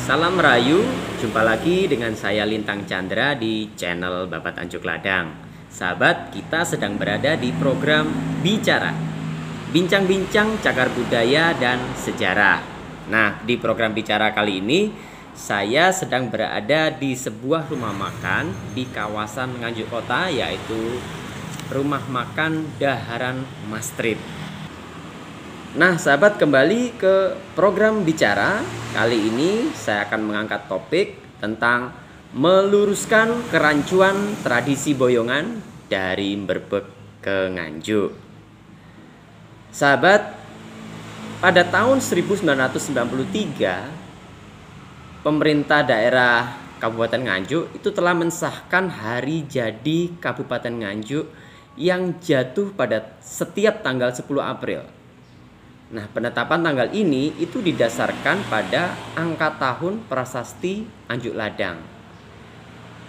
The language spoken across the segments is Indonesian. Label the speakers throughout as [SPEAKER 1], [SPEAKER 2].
[SPEAKER 1] Salam Merayu, jumpa lagi dengan saya Lintang Chandra di channel Babat Tanjung Ladang. Sahabat, kita sedang berada di program Bicara, bincang-bincang cakar budaya dan sejarah. Nah, di program Bicara kali ini saya sedang berada di sebuah rumah makan di kawasan Nganjuk Kota, yaitu Rumah Makan Daharan Mastrip. Nah, sahabat, kembali ke program Bicara. Kali ini saya akan mengangkat topik tentang meluruskan kerancuan tradisi boyongan dari Berbek ke Nganjuk. Sahabat, pada tahun 1993 pemerintah daerah Kabupaten Nganjuk itu telah mensahkan hari jadi Kabupaten Nganjuk yang jatuh pada setiap tanggal 10 April. Nah, penetapan tanggal ini itu didasarkan pada angka tahun prasasti Anjuk Ladang,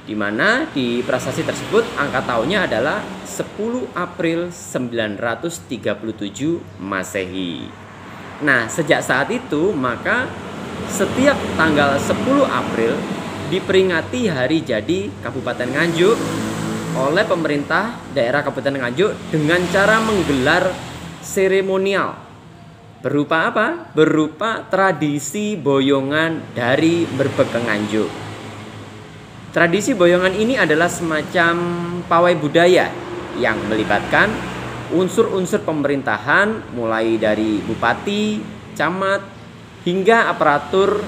[SPEAKER 1] di mana di prasasti tersebut angka tahunnya adalah 10 April 937 Masehi. Nah, sejak saat itu maka setiap tanggal 10 April diperingati hari jadi Kabupaten Nganjuk oleh pemerintah daerah Kabupaten Nganjuk dengan cara menggelar seremonial. Berupa apa? Berupa tradisi boyongan dari Berbek ke Nganjuk. Tradisi boyongan ini adalah semacam pawai budaya yang melibatkan unsur-unsur pemerintahan mulai dari bupati, camat, hingga aparatur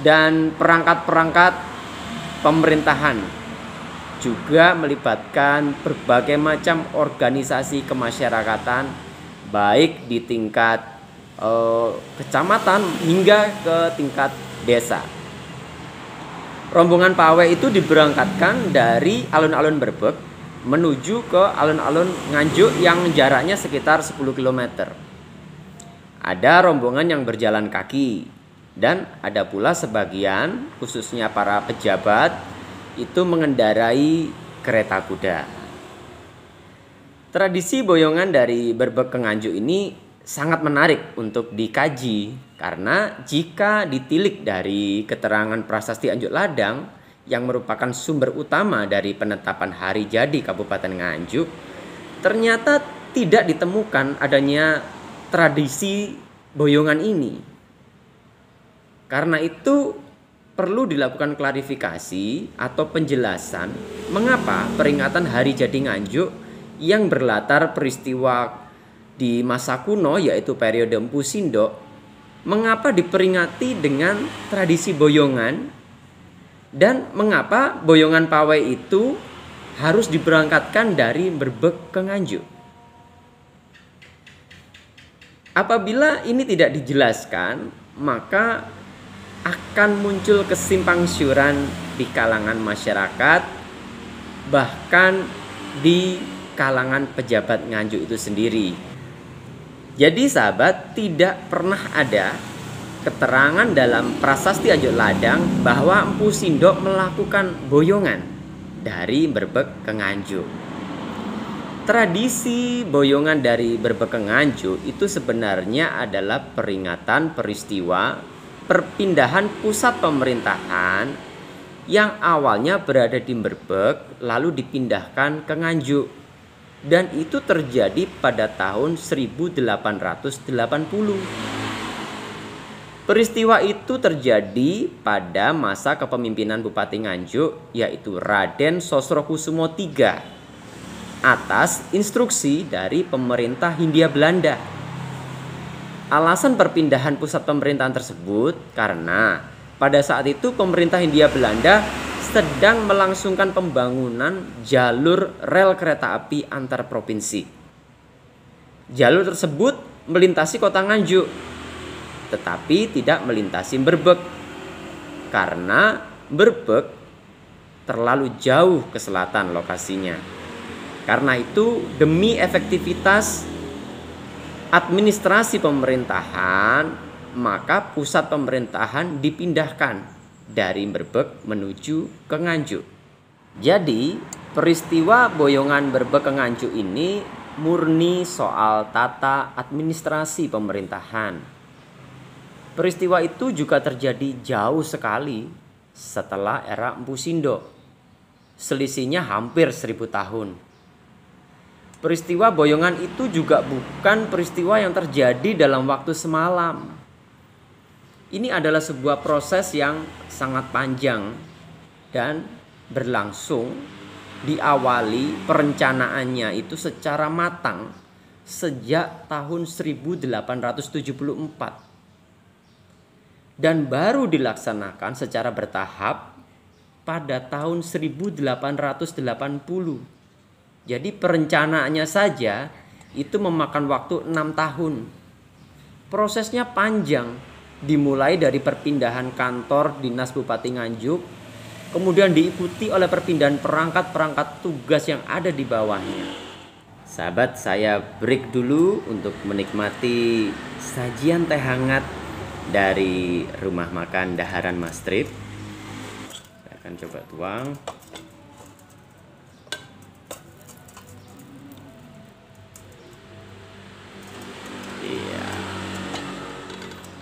[SPEAKER 1] dan perangkat-perangkat pemerintahan. Juga melibatkan berbagai macam organisasi kemasyarakatan, baik di tingkat kecamatan hingga ke tingkat desa. Rombongan pawai itu diberangkatkan dari alun-alun Berbek menuju ke alun-alun Nganjuk yang jaraknya sekitar 10 km. Ada rombongan yang berjalan kaki dan ada pula sebagian, khususnya para pejabat, itu mengendarai kereta kuda. Tradisi boyongan dari Berbek ke Nganjuk ini sangat menarik untuk dikaji, karena jika ditilik dari keterangan prasasti Anjuk Ladang yang merupakan sumber utama dari penetapan hari jadi Kabupaten Nganjuk, ternyata tidak ditemukan adanya tradisi boyongan ini. Karena itu perlu dilakukan klarifikasi atau penjelasan mengapa peringatan hari jadi Nganjuk yang berlatar peristiwa di masa kuno, yaitu periode Empu Sindok, mengapa diperingati dengan tradisi boyongan, dan mengapa boyongan pawai itu harus diberangkatkan dari Berbek ke Nganjuk. Apabila ini tidak dijelaskan, maka akan muncul kesimpang siuran di kalangan masyarakat, bahkan di kalangan pejabat Nganjuk itu sendiri. Jadi sahabat, tidak pernah ada keterangan dalam prasasti Anjuk Ladang bahwa Empu Sindok melakukan boyongan dari Berbek ke Nganjuk. Tradisi boyongan dari Berbek ke Nganjuk itu sebenarnya adalah peringatan peristiwa perpindahan pusat pemerintahan yang awalnya berada di Berbek lalu dipindahkan ke Nganjuk. Dan itu terjadi pada tahun 1880. Peristiwa itu terjadi pada masa kepemimpinan Bupati Nganjuk, yaitu Raden Sosrokusumo III, atas instruksi dari pemerintah Hindia Belanda. Alasan perpindahan pusat pemerintahan tersebut karena pada saat itu pemerintah Hindia Belanda sedang melangsungkan pembangunan jalur rel kereta api antar provinsi. Jalur tersebut melintasi kota Nganjuk, tetapi tidak melintasi Berbek, karena Berbek terlalu jauh ke selatan lokasinya. Karena itu, demi efektivitas administrasi pemerintahan, maka pusat pemerintahan dipindahkan dari Berbek menuju ke Nganjuk. Jadi peristiwa boyongan Berbek ke Nganjuk ini murni soal tata administrasi pemerintahan. Peristiwa itu juga terjadi jauh sekali setelah era Empu Sindo. Selisihnya hampir 1000 tahun. Peristiwa Boyongan itu juga bukan peristiwa yang terjadi dalam waktu semalam. Ini adalah sebuah proses yang sangat panjang dan berlangsung, diawali perencanaannya itu secara matang sejak tahun 1874 dan baru dilaksanakan secara bertahap pada tahun 1880. Jadi perencanaannya saja itu memakan waktu 6 tahun. Prosesnya panjang, dimulai dari perpindahan kantor Dinas Bupati Nganjuk, kemudian diikuti oleh perpindahan perangkat-perangkat tugas yang ada di bawahnya. Sahabat, saya break dulu untuk menikmati sajian teh hangat dari rumah makan Daharan Mas Trip. Saya akan coba tuang. Iya.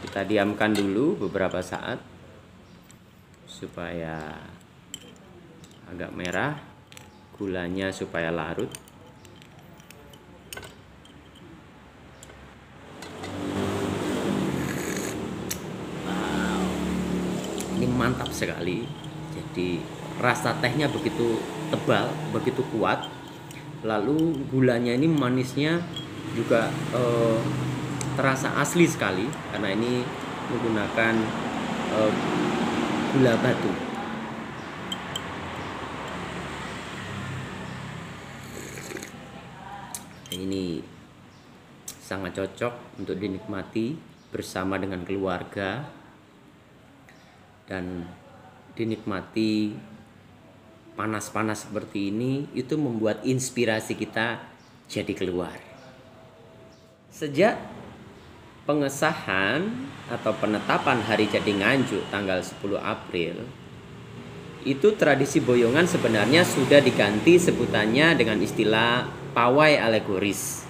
[SPEAKER 1] Kita diamkan dulu beberapa saat supaya agak merah, gulanya supaya larut. Mantap sekali. Jadi rasa tehnya begitu tebal, begitu kuat. Lalu gulanya ini manisnya juga terasa asli sekali karena ini menggunakan gula batu. Ini sangat cocok untuk dinikmati bersama dengan keluarga dan dinikmati panas-panas seperti ini. Itu membuat inspirasi kita jadi keluar. Sejak pengesahan atau penetapan hari jadi Nganjuk tanggal 10 April, itu tradisi Boyongan sebenarnya sudah diganti sebutannya dengan istilah pawai alegoris.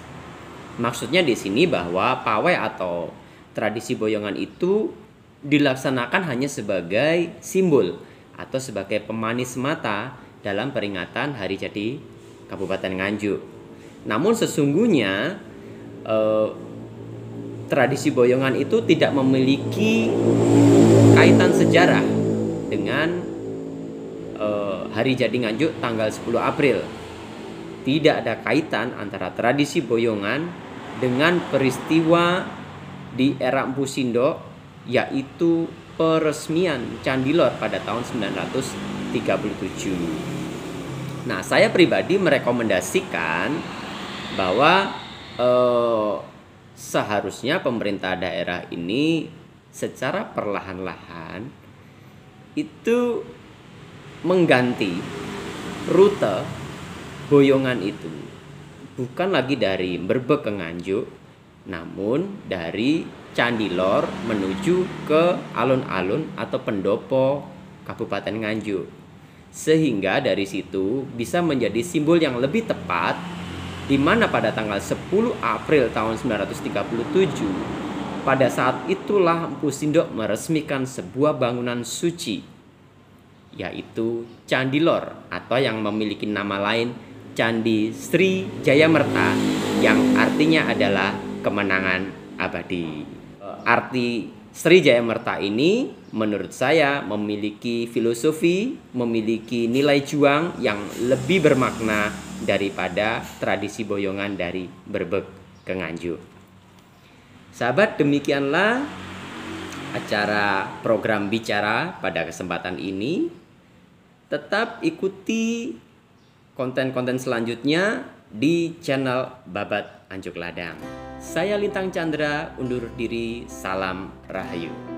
[SPEAKER 1] Maksudnya di sini bahwa pawai atau tradisi Boyongan itu dilaksanakan hanya sebagai simbol atau sebagai pemanis mata dalam peringatan hari jadi Kabupaten Nganjuk. Namun sesungguhnya tradisi Boyongan itu tidak memiliki kaitan sejarah dengan hari jadi Nganjuk tanggal 10 April. Tidak ada kaitan antara tradisi Boyongan dengan peristiwa di era Empu Sindo, yaitu peresmian Candi Lor pada tahun 1937. Nah, saya pribadi merekomendasikan bahwa seharusnya pemerintah daerah ini secara perlahan-lahan itu mengganti rute Boyongan itu bukan lagi dari Berbek ke Nganjuk, namun dari Candi Lor menuju ke alun-alun atau pendopo Kabupaten Nganjuk. Sehingga dari situ bisa menjadi simbol yang lebih tepat, di mana pada tanggal 10 April tahun 1937, pada saat itulah Empu Sindo meresmikan sebuah bangunan suci, yaitu Candi Lor atau yang memiliki nama lain Candi Sri Jayamerta, yang artinya adalah kemenangan abadi. Arti Sri Jayamerta ini menurut saya memiliki filosofi, memiliki nilai juang yang lebih bermakna daripada tradisi Boyongan dari Berbek ke Nganjuk. Sahabat, demikianlah acara program bicara pada kesempatan ini. Tetap ikuti konten-konten selanjutnya di channel Babat Anjuk Ladang. Saya Lintang Chandra undur diri, salam rahayu.